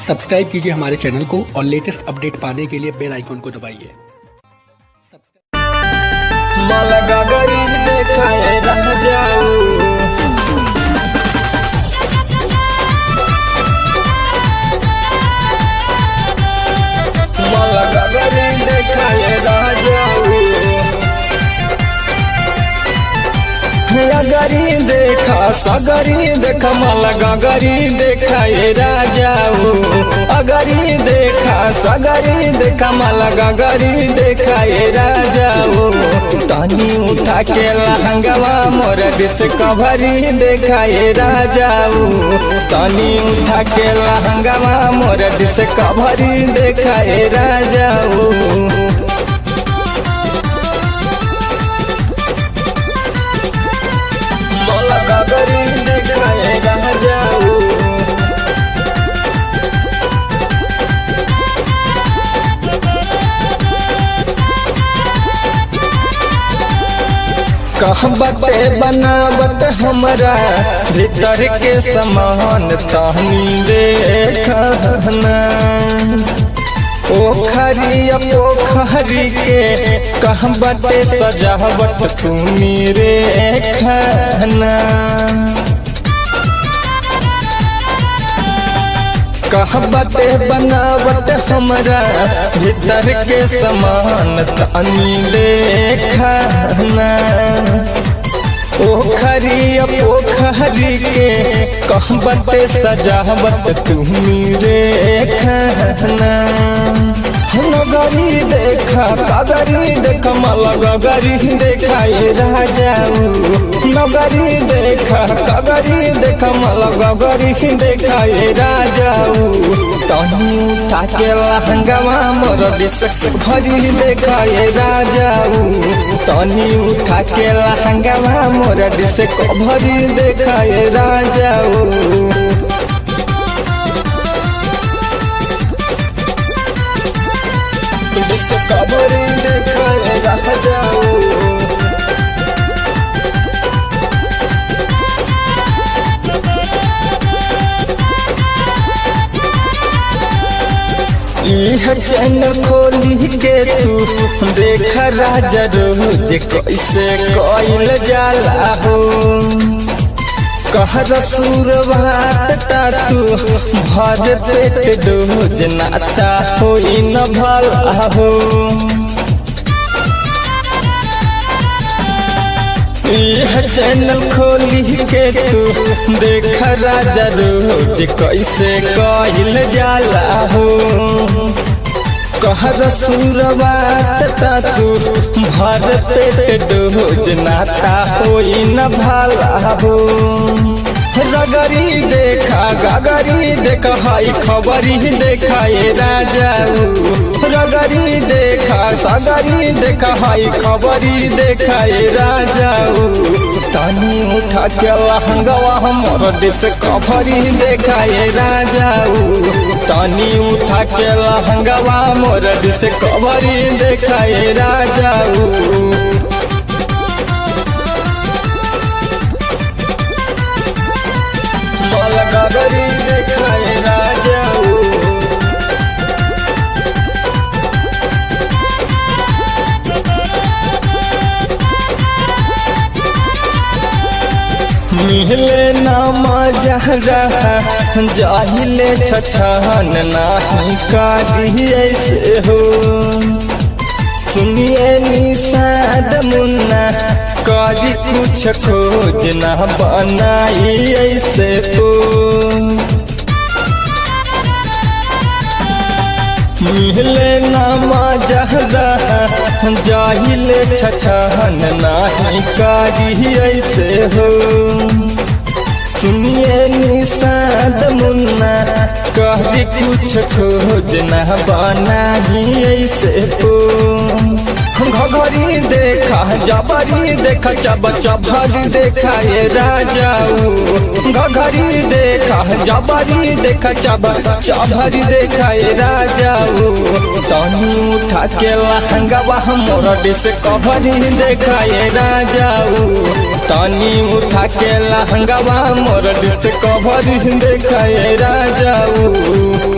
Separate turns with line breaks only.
Subscribe कीजिए हमारे channel को और लेटेस्ट अपडेट पाने के लिए बेल आइकन को दबाइए।
देखाए रह जाऊं देखाए रह जाऊं अगरी देखा सगरी देखा मला गगरी देखाए राजाऊ अगरी देखा सगरी देखा मला गगरी देखाए राजाऊ तनी उठा के लहंगवा मोर डिस्कवरी देखाए राजाऊ तनी उठा के लहंगवा मोर डिस्कवरी देखाए राजाऊ गगरी देखाए रह जाऊं कहबते बनावट हमरा भीतर के समान तहनी देखना पोखरी पोखरी के कहबते सजावट तुमी रेखना कहबते बनावट हमरा भीतर के समान तनी देखना पोखरी पोखरी के कहबते सजावट तुमी रेखना नगरी देखा कगरी देखा मला गगरी देखाए राजाऊ नगरी देखा कगरी देखा मला गगरी देखाए राजाऊ तनी उठा के लहंगवा मोर डिस्कवरी देखाए राजाऊ तनी उठा के लहंगवा मोर डिस्कवरी देखाए राजाऊ डिस्कवरी देखाए रह जाऊं यह चैन खोली के तू देख राजा रोज कैसे कोइल जाला हो कहर सुरवात तातू भर पेट डोज नाता होई न भला हो यह चैनल खोली के तू देख राजा रोज कैसे कोइल जाला हो कहर सुरवात तातू भर पेट डोज नाता होई न भला हो रगरी देखा गगरी देखा हाई खबरी देखाए राजाऊ रगरी देखा सगरी देखा हाई खबरी देखाए राजाऊ तनी उठा के लहंगवा हमर डिस्कवरी देखाए राजाऊ तनी उठा के लहंगवा मोर डिस्कवरी देखाए राजाऊ गगरी देखाए राजाऊ मिले नामा जहरा जाहिले छछन नाही कारी ऐसे हो सुनिए निषाद मुन्ना करी कुछ खोज न बनाई ऐसे हो मिले नामा जहरा जाहिले छछन नाही कारी ऐसे हो सुनिए निषाद मुन्ना करी कुछ खोज न बनाई ऐसे हो घघरी देखा जबरी देखा चब चभरी देखाए राजाऊ घघरी देखा जबरी देखा चब चभरी देखाए राजाऊ तनी उठा के लहंगवा मोर डिस्कवरी देखाए राजाऊ तनी उठा के लहंगवा मोर डिस्कवरी देखाए राजाऊ।